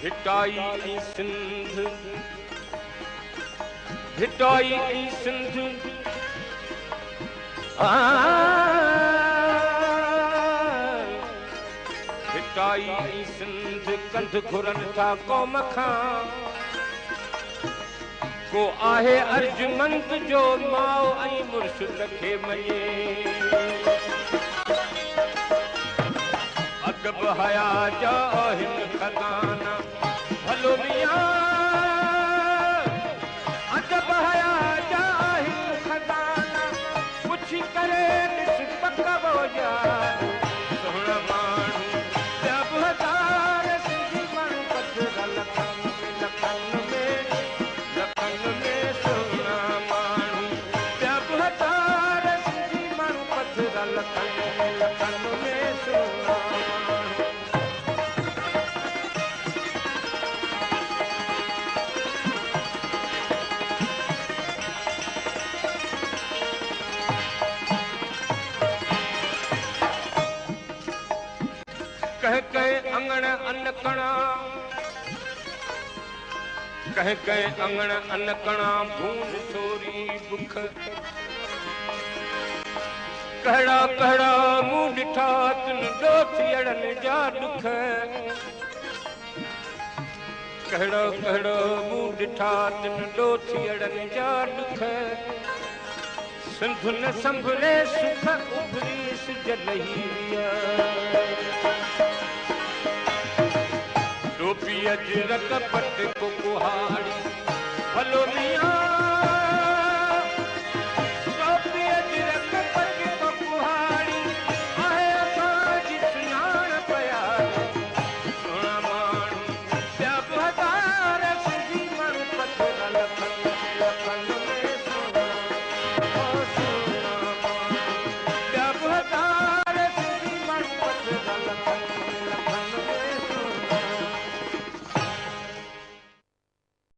भिटाई सिंध भिटाई सिंध भिटाई सिंध कंध घुरन था क़ौम खां को आहे अर्जुमंद जो माओ ऐं मुर्शिद खे मञे अदब हया जा आहिनि खज़ाना भलो मियां अदब हया जा आहिनि खज़ाना पुछी करे ॾिस पकवो यार सोहणा माण्हू ॿिया बि हज़ार सिंधी माण्हू पथर लखनि में सोहणा माण्हू ॿिया बि हज़ार सिंधी माण्हू पथर लखनि में सोहणा कह कह अंगण अनकणा कह कह अंगण अनकणा भून छोरी बुख कहड़ा कहड़ा मुंह ॾिठा तुन ॾोथियड़नि जा दुख कहड़ा कहड़ा मुंह ॾिठा तुन ॾोथियड़नि जा दुख सिंध न संभले सुख उभरी सिज लही टोपी अजरक पट को कुहाड़ी भलो मियां